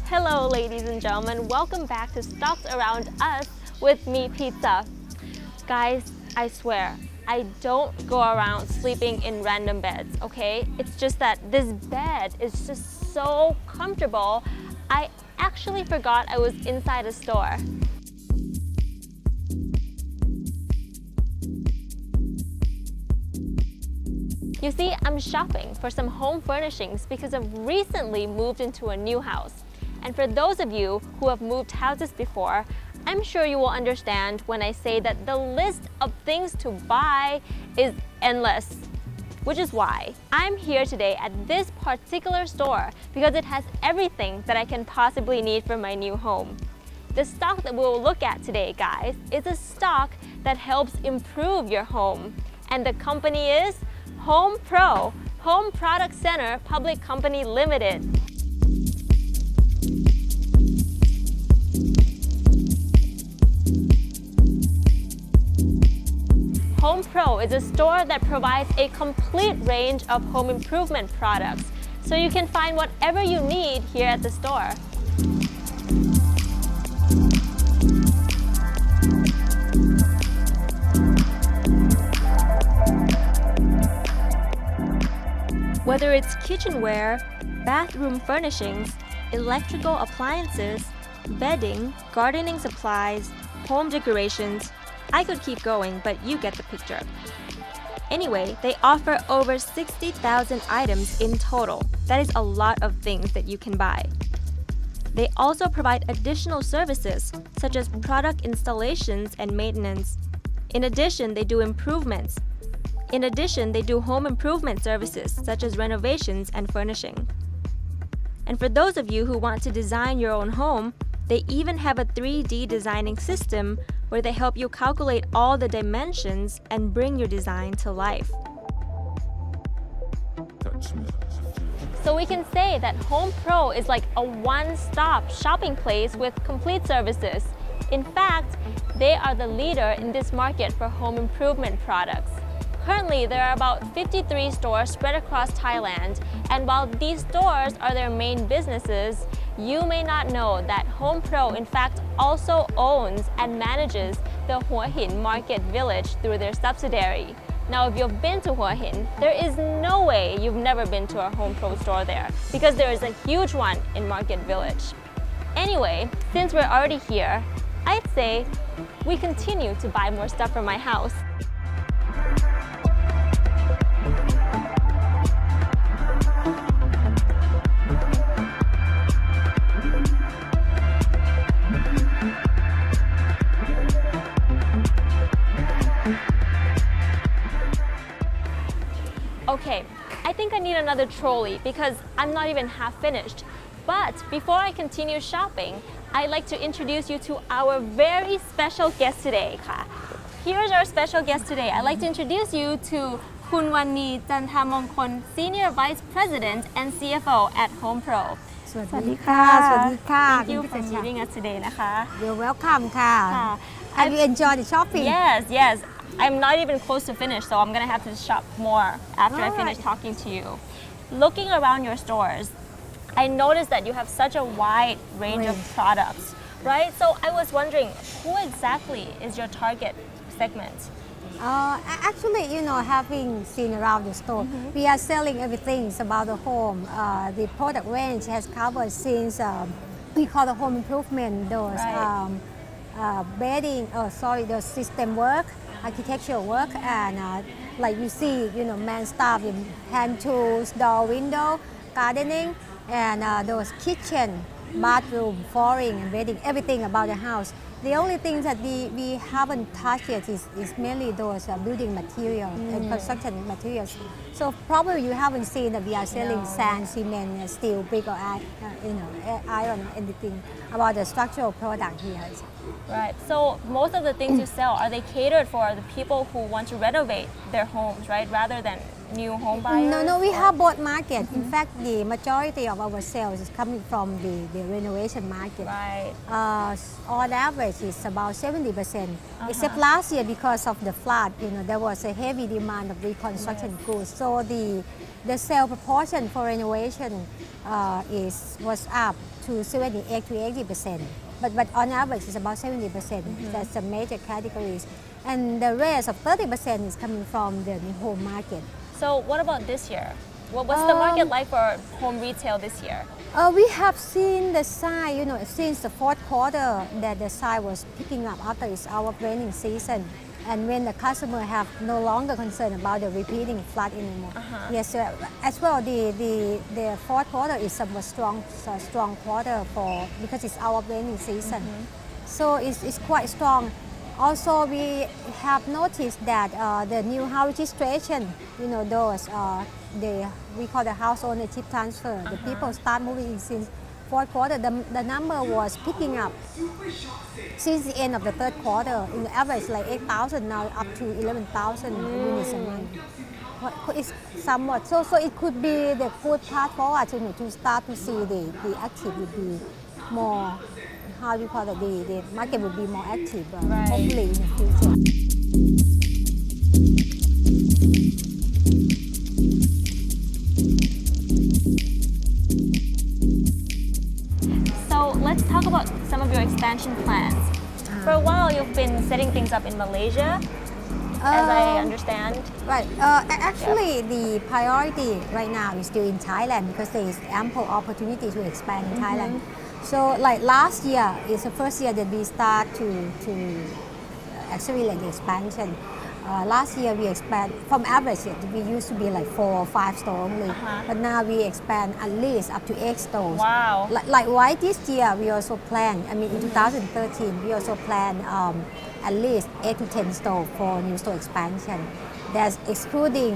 Hello ladies and gentlemen, welcome back to Stocks Around Us with me, Pizza. Guys, I swear, I don't go around sleeping in random beds, okay? It's just that this bed is just so comfortable, I actually forgot I was inside a store. You see, I'm shopping for some home furnishings because I've recently moved into a new house. And for those of you who have moved houses before, I'm sure you will understand when I say that the list of things to buy is endless. Which is why I'm here today at this particular store because it has everything that I can possibly need for my new home. The stock that we'll look at today, guys, is a stock that helps improve your home. And the company is HMPRO, Home Product Center Public Company Limited. HMPRO is a store that provides a complete range of home improvement products, so you can find whatever you need here at the store. Whether it's kitchenware, bathroom furnishings, electrical appliances, bedding, gardening supplies, home decorations, I could keep going, but you get the picture. Anyway, they offer over 60,000 items in total. That is a lot of things that you can buy. They also provide additional services, such as product installations and maintenance. In addition, they do improvements. In addition, they do home improvement services, such as renovations and furnishing. And for those of you who want to design your own home, they even have a 3D designing system where they help you calculate all the dimensions and bring your design to life. So we can say that HMPRO is like a one-stop shopping place with complete services. In fact, they are the leader in this market for home improvement products. Currently, there are about 53 stores spread across Thailand, and while these stores are their main businesses, you may not know that HMPRO in fact also owns and manages the Hua Hin Market Village through their subsidiary. Now, if you've been to Hua Hin, there is no way you've never been to a HMPRO store there because there is a huge one in Market Village. Anyway, since we're already here, I'd say we continue to buy more stuff for my house. Okay, I think I need another trolley because I'm not even half finished. But before I continue shopping, I'd like to introduce you to our very special guest today. Here's our special guest today. I'd like to introduce you to Kun Wannee Juntamongkol, Senior Vice President and CFO at HMPRO. สวัสดีค่ะ สวัสดีค่ะ Thank you for meeting us today นะคะ You're welcome ค่ะ Have you enjoyed the shopping? Yes. I'm not even close to finish, so I'm gonna have to shop more after I finish talking to you. Looking around your stores, I noticed that you have such a wide range of products, right? So I was wondering, who exactly is your target segment? Actually, having seen around the store, we are selling everything about the home. The product range has covered since we call the home improvement, those bedding, the system work, architectural work, and like you see, man stuff, hand tools, door, window, gardening, and those kitchen, bathroom, flooring, and bedding, everything about the house. The only thing that we haven't touched yet is mainly those building materials and construction materials. So probably you haven't seen that we are selling sand, cement, steel, brick, or iron, anything about the structural product here. Right. So most of the things you sell, are they catered for the people who want to renovate their homes, right, rather than new home buyers? No, we have both market. In fact, the majority of our sales is coming from the renovation market. Right. On average, it's about 70%. Except last year, because of the flood, there was a heavy demand of reconstruction goods. So the sale proportion for renovation was up to 78 to 80%. But on average, it's about 70%. That's the major categories. And the rest of 30% is coming from the new home market. So what about this year? What's the market like for home retail this year? We have seen the sign, since the fourth quarter that the sign was picking up after it's our raining season. And when the customer have no longer concern about the repeating flood anymore. Yes, as well the fourth quarter is somewhat strong quarter because it's our raining season. So it's quite strong. Also, we have noticed that the new house registration, those we call the house ownership transfer. The people start moving in since fourth quarter. The number was picking up since the end of the third quarter. In the average, like 8,000 now up to 11,000 units a month. It's somewhat so it could be the good path forward to start to see the active would be more. How do you call it? The market will be more active, hopefully in the future. So let's talk about some of your expansion plans. For a while, you've been setting things up in Malaysia, as I understand. Right. Actually, the priority right now is still in Thailand because there is ample opportunity to expand in Thailand. So like last year is the first year that we start to accelerate the expansion. Last year we expand from average we used to be like 4 or 5 stores only, but now we expand at least up to 8 stores. Wow. Likewise this year we also plan. I mean in 2013 we also plan at least 8 to 10 stores for new store expansion. That's excluding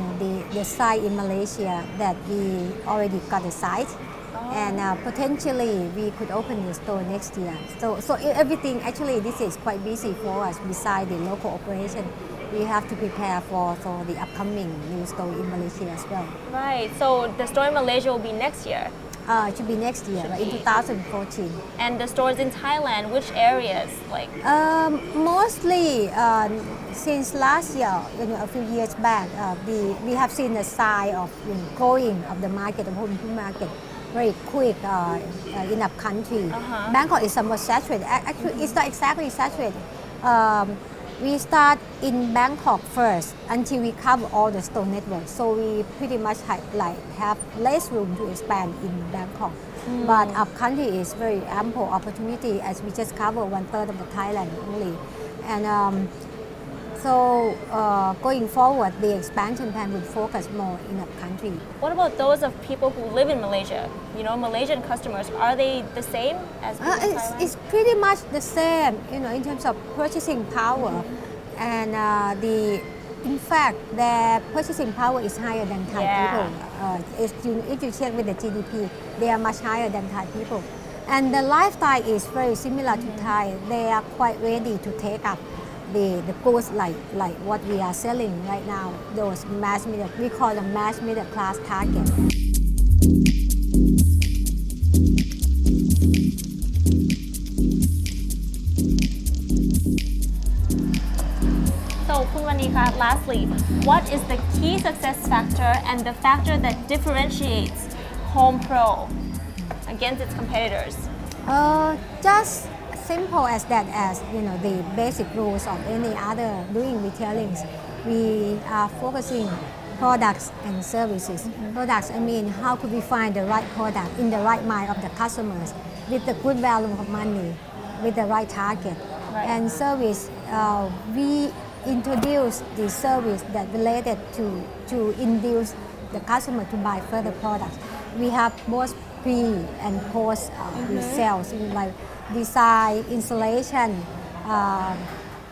the site in Malaysia that we already got the site. And potentially we could open the store next year. So everything, actually this is quite busy for us. Besides the local operation, we have to prepare for the upcoming new store in Malaysia as well. Right, so the store in Malaysia will be next year? It should be next year, in 2014. And the stores in Thailand, which areas? Mostly since last year, a few years back, we have seen a sign of growing of the market, the home market, very quick in up country. Bangkok is somewhat saturated. Actually, it's not exactly saturated. We start in Bangkok first until we cover all the store network. So we pretty much have less room to expand in Bangkok. But up country is very ample opportunity as we just cover 1/3 of the Thailand only. And so going forward, the expansion plan will focus more in up country. What about those of people who live in Malaysia? Malaysian customers, are they the same as people in Thailand? It's pretty much the same, in terms of purchasing power. And in fact, their purchasing power is higher than Thai people. If you check with the GDP, they are much higher than Thai people. And the lifestyle is very similar to Thai. They are quite ready to take up the goods like what we are selling right now, those we call them mass middle class target. So, Khun Wannee, lastly, what is the key success factor and the factor that differentiates HMPRO against its competitors? Just simple as that, as the basic rules of any other doing retailing. We are focusing products and services. Products, I mean, how could we find the right product in the right mind of the customers with the good value of money, with the right target. Right. And service, we introduce the service that related to induce the customer to buy further products. We have both pre and post sales, like design, installation,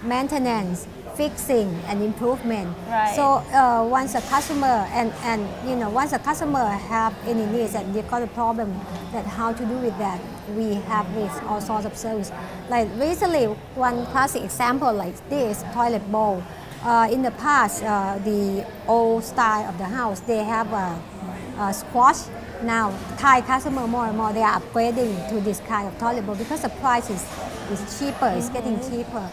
maintenance, fixing, and improvement. Right. So once a customer once a customer have any needs and they got a problem, that how to do with that, we have this all sorts of service. Like recently, one classic example like this toilet bowl. In the past, the old style of the house, they have a squash. Now, Thai customer more and more, they are upgrading to this kind of toilet bowl because the price is cheaper, it's getting cheaper.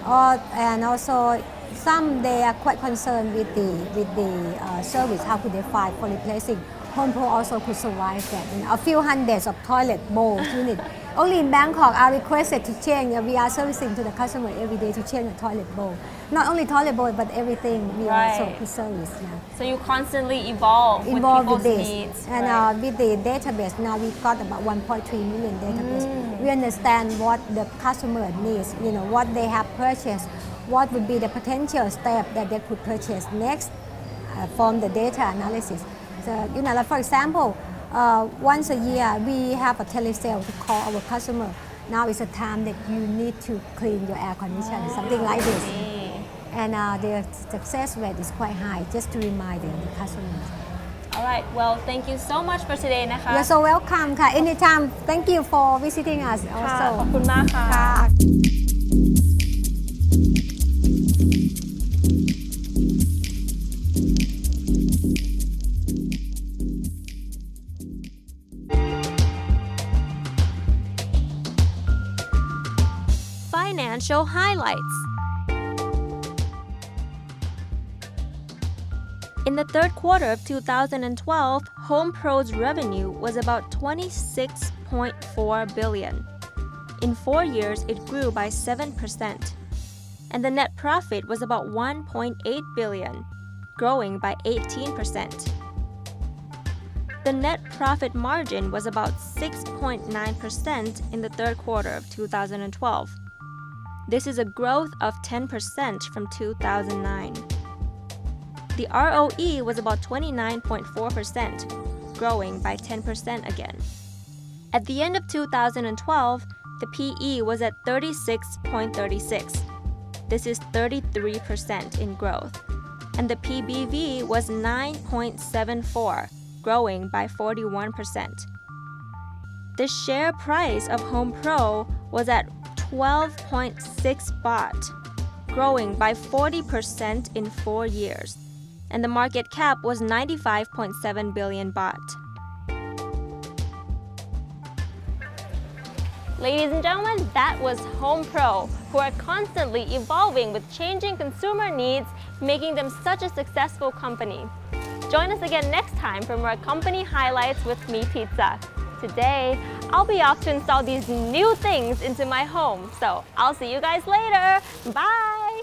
And also, some they are quite concerned with the service, how could they fight for replacing. HMPRO also could survive that. A few hundreds of toilet bowl units. Only in Bangkok are requested to change. We are servicing to the customer every day to change the toilet bowl. Not only toilet bowl, but everything we also could service now. So you constantly evolve with people's needs. And with the database, now we've got about 1.3 million database. We understand what the customer needs, what they have purchased, what would be the potential step that they could purchase next from the data analysis. So, like for example, once a year we have a telesale to call our customer. Now is the time that you need to clean your air conditioner, something like this. And the success rate is quite high, just to remind the customers. All right, well, thank you so much for today นะคะ You're so welcome ค่ะ anytime. Thank you for visiting us ค่ะ also ขอบคุณมากค่ะ ค่ะ Financial highlights. In the third quarter of 2012, HMPRO's revenue was about 26.4 billion. In 4 years, it grew by 7%. And the net profit was about 1.8 billion, growing by 18%. The net profit margin was about 6.9% in the third quarter of 2012. This is a growth of 10% from 2009. The ROE was about 29.4%, growing by 10% again. At the end of 2012, the PE was at 36.36. This is 33% in growth. And the PBV was 9.74, growing by 41%. The share price of HMPRO was at 12.6 baht, growing by 40% in 4 years. And the market cap was 95.7 billion baht. Ladies and gentlemen, that was HMPRO, who are constantly evolving with changing consumer needs, making them such a successful company. Join us again next time for more company highlights with me, Pizza. Today, I'll be off to install these new things into my home, so I'll see you guys later. Bye!